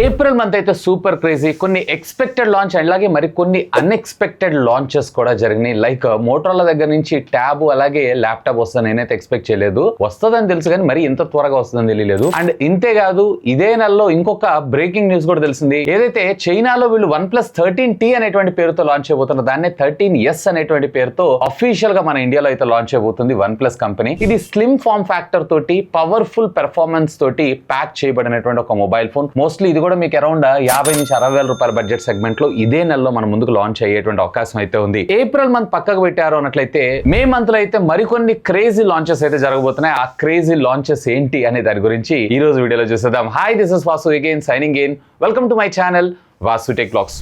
April month అయితే super crazy. కొన్ని expected launch అలాగే మరి కొన్ని అన్ఎక్స్పెక్టెడ్ లాంచెస్ కూడా జరిగినాయి. లైక్ మోటరోలా దగ్గర నుంచి ట్యాబ్ అలాగే ల్యాప్టాప్ వస్తుందని నేనైతే ఎక్స్పెక్ట్ చేయలేదు. వస్తుందని తెలుసు కానీ మరి ఇంత త్వరగా వస్తుందని తెలియలేదు. అండ్ ఇంతేకాదు ఇదే నెలలో ఇంకొక బ్రేకింగ్ న్యూస్ కూడా తెలిసింది. ఏదైతే చైనాలో వీళ్ళు OnePlus 13T అనేటువంటి పేరుతో లాంచ్ చేయబోతున్నారు, దాన్నే 13S అనేటువంటి పేరుతో అఫీషియల్ గా మన ఇండియాలో అయితే లాంచ్ చేయబోతుంది OnePlus కంపెనీ. ఇది స్లిమ్ ఫార్మ్ ఫ్యాక్టర్ తోటి పవర్ఫుల్ పెర్ఫార్మెన్స్ తోటి ప్యాక్ చేయబడినటువంటి ఒక మొబైల్ ఫోన్. మోస్ట్లీ ఇది కూడా మీకు అరౌండ్ 50 నుంచి 60 వేల రూపాయల బడ్జెట్ సెగ్మెంట్ లో ఇదే నెలలో మన ముందుకు లాంచ్ అయ్యేటువంటి అవకాశం అయితే ఉంది. ఏప్రిల్ మంత్ పక్కకు పెట్టారు అన్నట్లయితే మే మంత్ లో అయితే మరికొన్ని క్రేజీ లాంచెస్ అయితే జరగబోతున్నాయి. ఆ క్రేజీ లాంచెస్ ఏంటి అనే దాని గురించి ఈ రోజు వీడియోలో చూసేద్దాం. Hi, this is Vasu again signing in. Welcome to my channel Vasu tech vlogs.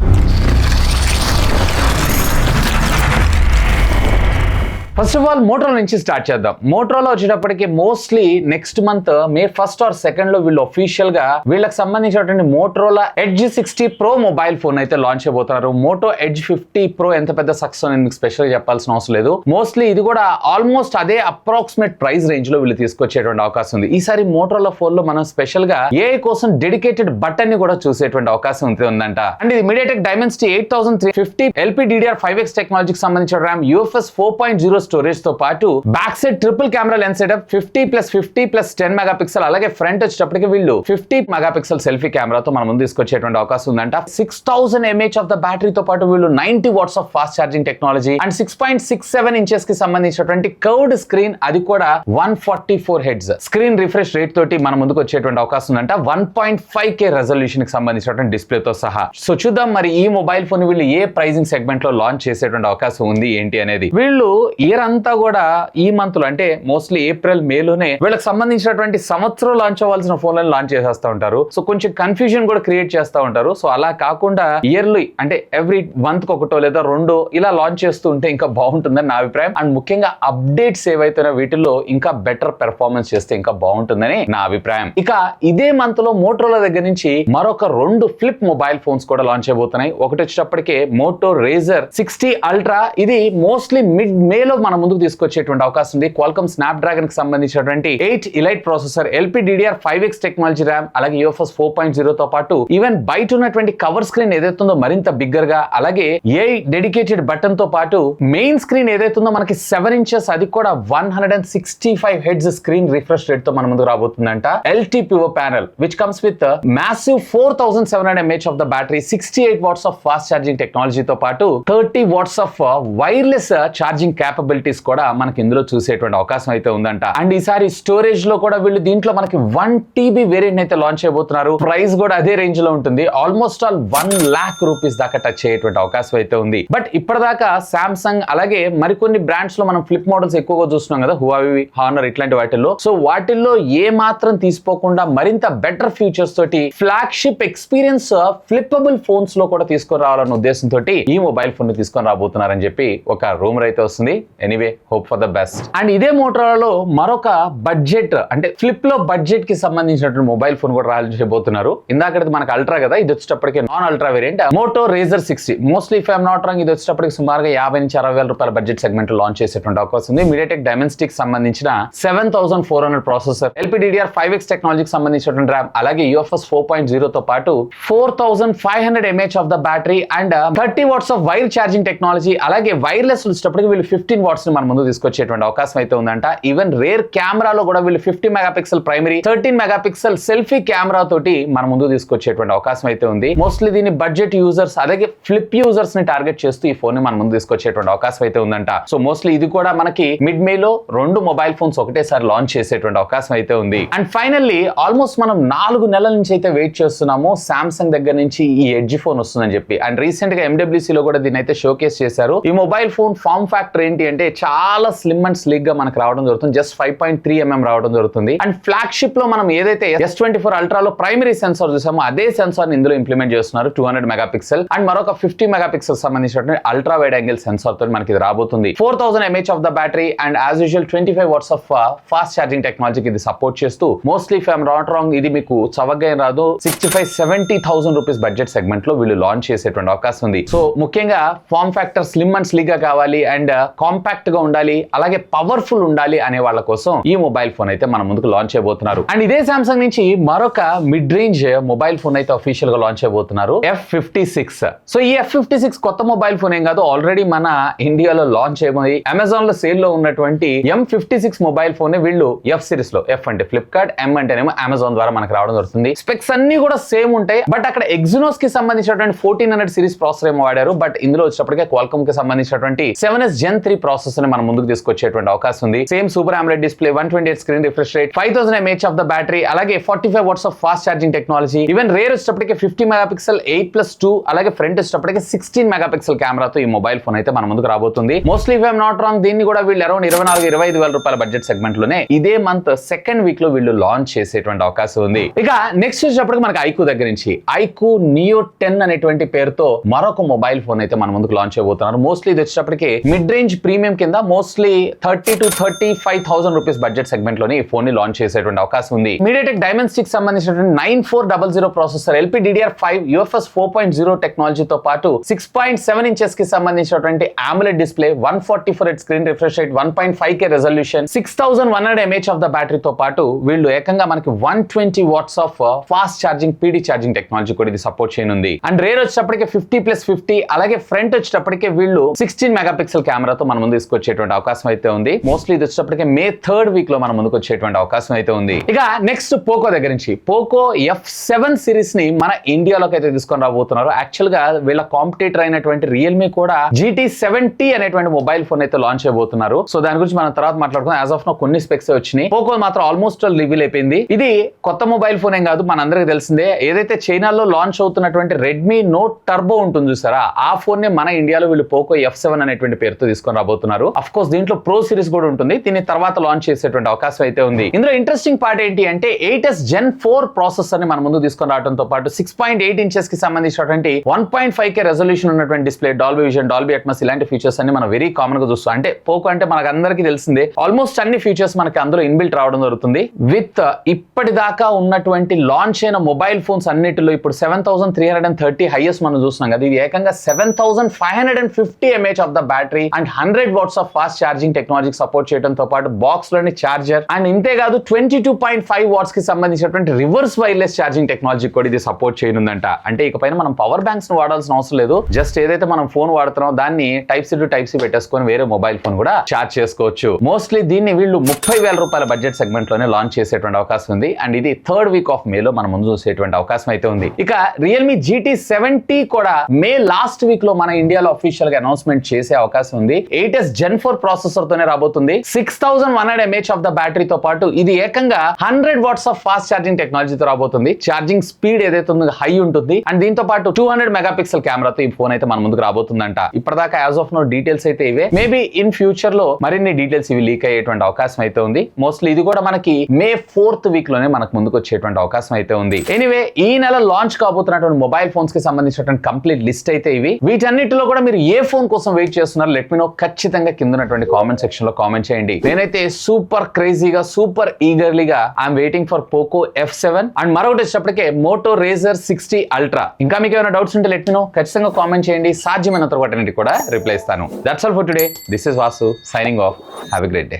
First of all Motorola నుంచి స్టార్ట్ చేద్దాం. మోటరోలా వచ్చేటప్పటికి mostly next month May 1st or 2nd లో వీళ్ళు అఫీషియల్ గా వీళ్ళకి సంబంధించినటువంటి Motorola edge 60 Pro mobile phone అయితే launch చేయబోతున్నారు. మోటో ఎడ్జ్ 50 Pro ఎంత పెద్ద సక్సెస్ అని మీకు స్పెషల్ గా చెప్పాల్సిన అవసరం లేదు. మోస్ట్లీ ఇది కూడా ఆల్మోస్ట్ అదే అప్రాక్సిమేట్ ప్రైస్ రేంజ్ లో వీళ్ళు తీసుకొచ్చేటువంటి అవకాశం ఉంది. ఈసారి మోటరోలా ఫోన్ లో మనం స్పెషల్ గా AI కోసం డెడికేటెడ్ బటన్ ని కూడా చూసేటువంటి అవకాశం ఉందంట. అండ్ ఇది MediaTek Dimensity 8350 LPDDR5X టెక్నాలజీకి సంబంధించిన RAM, UFS 4.0 స్టోరేజ్ తో పాటు back side triple camera lens setup 50+50+10 megapixel, అలాగే ఫ్రంట్ వచ్చేటప్పటికి వీళ్ళు 50 మెగాపిక్సెల్ సెల్ఫీ కెమెరాతో మన ముందు తీసుకొచ్చేటువంటి అవకాశం ఉందంట. 6000 mAh ఆఫ్ ద బ్యాటరీతో పాటు వీళ్ళు 90 watts of fast charging technology and 6.67 inches కి సంబంధించినటువంటి కర్వ్డ్ స్క్రీన్, అది కూడా 144 Hz స్క్రీన్ రిఫ్రెష్ రేట్ తోటి మన ముందుకు వచ్చేటువంటి అవకాశం ఉందంట. 1.5K రెజల్యూషన్ కి సంబంధించినటువంటి డిస్ప్లే తో సహా. సో చూద్దాం మరి ఈ మొబైల్ ఫోన్ వీళ్ళు ఏ ప్రైజింగ్ సెగ్మెంట్ లో లాంచ్ చేసేటువంటి అవకాశం ఉంది ఏంటి అనేది. వీళ్ళు ఇయర్ అంతా కూడా ఈ మంత్ లో అంటే మోస్ట్లీ ఏప్రిల్ మేలోనే వీళ్ళకి సంబంధించినటువంటి సంవత్సరం లాంచ్ అవ్వాల్సిన ఫోన్లను లాంచ్ చేసేస్తా ఉంటారు. సో కొంచెం కన్ఫ్యూజన్ కూడా క్రియేట్ చేస్తూ ఉంటారు. సో అలా కాకుండా ఇయర్లీ అంటే ఎవ్రీ మంత్ కి ఒకటో లేదా రెండో ఇలా లాంచ్ చేస్తూ ఉంటే ఇంకా బాగుంటుందని నా అభిప్రాయం. అండ్ ముఖ్యంగా అప్డేట్స్ ఏవైతే వీటిల్లో ఇంకా బెటర్ పెర్ఫార్మెన్స్ చేస్తే ఇంకా బాగుంటుందని నా అభిప్రాయం. ఇక ఇదే మంత్ లో మోటరోలా దగ్గర నుంచి మరొక 2 ఫ్లిప్ మొబైల్ ఫోన్స్ కూడా లాంచ్ అయిపోతున్నాయి. ఒకటి వచ్చేటప్పటికే మోటో రేజర్ 60 Ultra. ఇది మోస్ట్లీ మిడ్ మేలో మన ముందుకు తీసుకొచ్చేటువంటి అవకాశం ఉంది. క్వాల్కమ్ స్నాప్డ్రాగన్ కి సంబంధించినటువంటి 8 elite processor, LPDDR5X technology RAM, అలాగే UFS 4.0 తో పాటు ఈవెన్ బయట ఉన్నటువంటి కవర్ స్క్రీన్ ఏదైతుందో మరింత బిగ్గర్ గా, అలాగే AI డెడికేటెడ్ బటన్ తో పాటు మెయిన్ స్క్రీన్ ఏదైతుందో మనకి 7 inches, అది కూడా 165 Hz స్క్రీన్ రిఫ్రెష్ రేట్ తో మన ముందు రాబోతుందంట. LTPO panel which comes with massive 4700 mAh of the battery, 68 watts of fast charging technology తో పాటు 30 watts of wireless charging capabilities కూడా మనకి ఇందులో చూసేటువంటి అవకాశం అయితే ఉందంట. అండ్ ఈసారి స్టోరేజ్ లో కూడా వీళ్ళు దీంట్లో మనకి 1 TB వేరియంట్ అయితే లాంచ్ చేయబోతున్నారు. ప్రైస్ కూడా అదే రేంజ్ లో ఉంటుంది. ఆల్మోస్ట్ ఆల్ 1 lakh rupees దాకా టచ్ అయ్యేటువంటి అవకాశం అయితే ఉంది. బట్ ఇప్పటిదాకా సామ్సంగ్ అలాగే మరికొన్ని బ్రాండ్స్ లో మనం ఫ్లిప్ మోడల్స్ ఎక్కువగా చూస్తున్నాం కదా, హువావీ, హానర్ ఇట్లాంటి వాటిల్లో. సో వాటిల్లో ఏ మాత్రం తీసుకోకుండా మరింత బెటర్ ఫీచర్స్ తోటి ఫ్లాగ్షిప్ ఎక్స్పీరియన్స్ ఫ్లిప్పబుల్ ఫోన్స్ లో కూడా తీసుకొని రావాలన్న ఉద్దేశంతో ఈ మొబైల్ ఫోన్ ని తీసుకొని రాబోతున్నారని చెప్పి ఒక రూమర్ అయితే వస్తుంది. Anyway, hope for the best. And ఇదే మోటరోలాలో మరొక బడ్జెట్ అంటే ఫ్లిప్ లో బడ్జెట్ కి సంబంధించినటువంటి మొబైల్ ఫోన్ కూడా లాంచ్ చేయబోతున్నారు. ఇందాకటి మనకి అల్ట్రా కదా, ఇది వచ్చేటప్పటికి non ultra variant Moto Razr 60. Mostly if I'm not wrong ఇది వచ్చేటప్పటికి సుమారుగా 50 నుంచి 60 వేల రూపాయల బడ్జెట్ సెగ్మెంట్ లో లాంచ్ చేసేటువంటి అవకాశం ఉంది. MediaTek Dimensity కి సంబంధించిన 7400 ప్రాసెసర్, LPDDR5X టెక్నాలజీకి సంబంధించినటువంటి RAM, అలాగే UFS 4.0 తో పాటు 4500 mAh of the battery and 30 watts of wire charging technology, అలాగే వైర్లెస్ వచ్చేటప్పటికి వీళ్ళు 15 watts ని మన ముందు తీసుకొచ్చేటువంటి అవకాశం అయితే ఉందంట. ఈవెన్ రేర్ కెమెరాలో కూడా వీళ్ళు 50 megapixel primary, 13 megapixel selfie camera తోటి మన ముందు తీసుకొచ్చేటువంటి అవకాశం అయితే ఉంది. మోస్ట్లీ దీన్ని బడ్జెట్ యూజర్స్ అలాగే ఫ్లిప్ యూజర్స్ ని టార్గెట్ చేస్తూ ఈ ఫోన్ ని మన ముందు తీసుకొచ్చేటువంటి అవకాశం అయితే ఉందంట. సో మోస్ట్లీ ఇది కూడా మనకి మిడ్ మేలో 2 మొబైల్ ఫోన్స్ ఒకటేసారి లాంచ్ చేసేటువంటి అవకాశం అయితే ఉంది. అండ్ ఫైనల్లీ ఆల్మోస్ట్ మనం 4 నెలల నుంచి అయితే వెయిట్ చేస్తున్నాము సామ్సంగ్ దగ్గర నుంచి ఈ ఎడ్జ్ ఫోన్ వస్తుందని చెప్పి. అండ్ రీసెంట్ గా MWC లో కూడా దీన్ని అయితే షోకేస్ చేశారు. ఈ మొబైల్ ఫోన్ ఫార్మ్ ఫ్యాక్టర్ ఏంటి అంటే చాలా స్లిమ్ అండ్ స్లీక్ గా మనకు రావడం జరుగుతుంది. జస్ట్ 5.3 mm రావడం జరుగుతుంది. అండ్ ఫ్లాగ్షిప్ లో మనం ఏదైతే S24 Ultra లో ప్రైమరీ సెన్సార్ చూసామో అదే సెన్సార్ ని ఇందులో ఇంప్లిమెంట్ చేస్తున్నారు. 200 మెగాపిక్సెల్ అండ్ మరొక 50 మెగాపిక్సెల్ సంబంధించినటువంటి అల్ట్రా వైడ్ యాంగిల్ సెన్సార్ తో మనకి ఇది రాబోతుంది. 4000 mAh of the battery and as usual 25 watts of fast charging టెక్నాలజీకి ఇది సపోర్ట్ చేస్తూ mostly if I'm not wrong ఇది మీకు చవగా రాదు 65-70,000 రూపీస్ బడ్జెట్ సెగ్మెంట్ లో వీళ్ళు లాంచ్ చేసేటువంటి అవకాశం ఉంది. సో ముఖ్యంగా form factor slim and sleek గా కావాలి అండ్ కాంపాక్ట్ కాంపాక్ట్ గా ఉండాలి, అలాగే పవర్ఫుల్ ఉండాలి అనే వాళ్ళ కోసం ఈ మొబైల్ ఫోన్ అయితే మన ముందుకు లాంచ్ చేయబోతున్నారు. అండ్ ఇదే సామ్సంగ్ నుంచి మరొక మిడ్ రేంజ్ మొబైల్ ఫోన్ అయితే అఫీషియల్ గా లాంచ్ చేయబోతున్నారు, F56. సో ఈ F56 కొత్త మొబైల్ ఫోన్ ఏం కాదు, ఆల్రెడీ మన ఇండియాలో లాంచ్ అయిపోయి అమెజాన్ లో సేల్ లో ఉన్నటువంటి M56 మొబైల్ ఫోన్ వీళ్ళు F సిరీస్ లో, F అంటే ఫ్లిప్కార్ట్, M అంటేనేమో అమెజాన్ ద్వారా మనకు రావడం జరుగుతుంది. స్పెక్స్ అన్ని కూడా సేమ్ ఉంటాయి, బట్ అక్కడ ఎగ్జినోస్ కి సంబంధించినటువంటి 1400 సిరీస్ ప్రాసెసర్ ఏమో వాడారు. బట్ ఇందులో వచ్చేటప్పటికే క్వాల్కమ్ కి సంబంధించినటువంటి 7s Gen 3 ప్రాసెసర్ ని మనం ముందుకు తీసుకొచ్చేటువంటి అవకాశం ఉంది. Same super AMOLED display, 128 screen refresh rate, 5000 mAh of the battery, అలాగే 45 watts of fast charging technology. Even rear వచ్చేటప్పటికే 50 మెగాపిక్సెల్ 8+2, అలాగే ఫ్రంట్ వచ్చేటప్పటికే 16 మెగాపిక్సెల్ కెమెరాతో ఈ మొబైల్ ఫోన్ అయితే మన ముందుకు రాబోతుంది. Mostly if I'm not wrong దీన్ని కూడా వీళ్ళు అరౌండ్ 24-25 వేల రూపాయల బడ్జెట్ సెగ్మెంట్ లోనే ఇదే మంత్ సెకండ్ వీక్ లో వీళ్ళు లాంచ్ చేసేటువంటి అవకాశం ఉంది. ఇక నెక్స్ట్ వచ్చేటప్పటికి మనకి ఐక్యూ దగ్గర నుంచి ఐక్యూ నియో 10 అనేటువంటి పేరుతో మరొక మొబైల్ ఫోన్ అయితే మన ముందుకు లాంచ్ చేయబోతున్నారు. మోస్ట్లీ ఇది వచ్చేటప్పటికి మిడ్ రేంజ్ ప్రీమియం కింద mostly 30,000 to 35,000 rupees budget segment లోనే ఈ ఫోన్ ని లాంచ్ చేసేటువంటి అవకాశం ఉంది. మీడియాటెక్ డైమెన్సిటీ కి సంబంధించినటువంటి 9400 ప్రాసెసర్, LPDDR5 UFS 4.0 టెక్నాలజీతో పాటు 6.7 ఇంచెస్ కి సంబంధించినటువంటి AMOLED display, 144 screen refresh rate, 1.5K resolution, 6100 mAh of the బ్యాటరీతో పాటు వీళ్ళు ఏకంగా మనకి 120 watts of fast charging PD charging technology కూడా ఇది సపోర్ట్ చేయనుంది. అండ్ రేర్ వచ్చేటప్పటికి 50+50, అలాగే ఫ్రంట్ వచ్చేటప్పటికే వీళ్ళు 16 మెగాపిక్సెల్ కెమెరాతో మన ముందు తీసుకొచ్చేటువంటి అవకాశం అయితే ఉంది. మోస్ట్లీ ఇది వచ్చేటప్పటికే మే 3rd వీక్ లో మన ముందుకు వచ్చేటువంటి అవకాశం అయితే ఉంది. ఇక నెక్స్ట్ పోకో దగ్గర నుంచి పోకో F7 సిరీస్ ని మన ఇండియాలోకి అయితే తీసుకొని రాబోతున్నారు. యాక్చువల్ గా వీళ్ళ కాంపిటీటర్ అయినటువంటి రియల్మీ కూడా GT70 అనేటువంటి మొబైల్ ఫోన్ అయితే లాంచ్ చేయబోతున్నారు. సో దాని గురించి మనం తర్వాత మాట్లాడుకుందాం. యాజ్ ఆఫ్ నో కొన్ని స్పెక్స్ వచ్చినాయి. పోకో మాత్రం ఆల్మోస్ట్ రివీల్ అయిపోయింది. ఇది కొత్త మొబైల్ ఫోన్ ఏం కాదు, మన అందరికి తెలిసిందే. ఏదైతే చైనాలో లాంచ్ అవుతున్నటువంటి రెడ్మీ నోట్ టర్బో ఉంటుంది చూసారా, ఆ ఫోన్ నే మన ఇండియాలో వీళ్ళు పోకో F7 అనేటువంటి పేరుతో తీసుకొని రాబోతున్నారు. అఫ్ కోర్స్ దీంట్లో ప్రో సిరీస్ కూడా ఉంటుంది, దీన్ని తర్వాత లాంచ్ చేసేటువంటి అవకాశం అయితే ఉంది. ఇందులో ఇంట్రెస్టింగ్ పార్ట్ ఏంటి అంటే 8s Gen 4 ప్రాసెసర్ ని మన ముందు తీసుకొని రావడంతో పాటు 6.8 ఇంచెస్ కి సంబంధించినటువంటి 1.5K రెజల్యూషన్ ఉన్నటువంటి display, Dolby vision, Dolby Atmos ఇలాంటి ఫీచర్స్ అన్ని మనం వెరీ కామన్ గా చూస్తాం. అంటే పోకో అంటే మనకు అందరికీ తెలిసిందే, ఆల్మోస్ట్ అన్ని ఫీచర్స్ మనకి అందులో ఇన్బిల్ట్ రావడం జరుగుతుంది. విత్ ఇప్పటిదాకా ఉన్నటువంటి లాంచ్ అయిన మొబైల్ ఫోన్స్ అన్నిటిలో ఇప్పుడు 7330 హైయెస్ట్ మనం చూస్తున్నాం కదా, ఇది ఏకంగా 7550 mAh of the battery and 100 watts of fast charging technology support చేయడంతో పాటు బాక్స్ లోని చార్జర్ అండ్ ఇంతేకాదు 22.5 వాట్స్ కి సంబంధించినటువంటి రివర్స్ వైర్లెస్ ఛార్జింగ్ టెక్నాలజీ కూడా ఇది సపోర్ట్ చేయనుందంట. అంటే ఇకపైన మనం పవర్ బ్యాంక్స్ ను వాడాల్సిన అవసరం లేదు, జస్ట్ ఏదైతే మనం ఫోన్ వాడుతున్నాం దాన్ని type C to type C పెట్టేసుకొని వేరే మొబైల్ ఫోన్ కూడా చార్జ్ చేసుకోవచ్చు. మోస్ట్లీ దీన్ని వీళ్ళు 30,000 రూపాయల బడ్జెట్ సెగ్మెంట్ లోనే లాంచ్ చేసేటువంటి అవకాశం ఉంది. అండ్ ఇది 3rd వీక్ ఆఫ్ మేలో మనం ముందు చూసేటువంటి అవకాశం అయితే ఉంది. ఇక రియల్మీ GT70 కూడా మే లాస్ట్ వీక్ లో మన ఇండియాలో అఫీషియల్ గా అనౌన్స్మెంట్ చేసే అవకాశం ఉంది. 8s Gen 4 ప్రాసెసర్ తోనే రాబోతుంది. 6100 mAh ఆఫ్ ద బ్యాటరీతో పాటు ఇది ఏకంగా 100 వాట్స్ ఆఫ్ ఫాస్ట్ ఛార్జింగ్ టెక్నాలజీతో రాబోతుంది. ఛార్జింగ్ స్పీడ్ ఏదైతే ఉందో హై ఉంటుంది. అండ్ దీంతో పాటు 200 మెగాపిక్సెల్ కెమెరాతో ఈ ఫోన్ అయితే మన ముందుకు రాబోతుందంట. ఇప్పటిదాకా యాజ్ ఆఫ్ నో డీటెయిల్స్ అయితే ఇవే. మేబీ ఇన్ ఫ్యూచర్ లో మరిన్ని డీటెయిల్స్ ఇవి లీక్ అయ్యేటువంటి అవకాశం అయితే ఉంది. మోస్ట్లీ ఇది కూడా మనకి మే 4th వీక్ లోనే మనకు ముందుకు వచ్చేటువంటి అవకాశం అయితే ఉంది. ఎనీవే ఈ నెల లాంచ్ కాబోతున్నటువంటి మొబైల్ ఫోన్స్ కి సంబంధించినటువంటి కంప్లీట్ లిస్ట్ అయితే ఇవి. వీటన్నిటిలో కూడా మీరు ఏ ఫోన్ కోసం వెయిట్ చేస్తున్నారు లెట్ మీ నో. ఖచ్చితంగా కింద ఉన్నటువంటి కామెంట్ సెక్షన్ లో కామెంట్ చేయండి. నేనైతే సూపర్ క్రేజీగా సూపర్ ఈగర్లీగా I'm waiting for Poco F7 and మరొకటి వచ్చేటప్పటికే మోటో రేజర్ 60 అల్ట్రా. ఇంకా మీకు ఏమైనా డౌట్స్ ఉంటే లెట్ మీ నో, ఖచ్చితంగా కామెంట్ చేయండి. సాధ్యమైనంత వాటిని కూడా రిప్లై ఇస్తాను. That's all for today. This is Vasu signing off. Have a great day.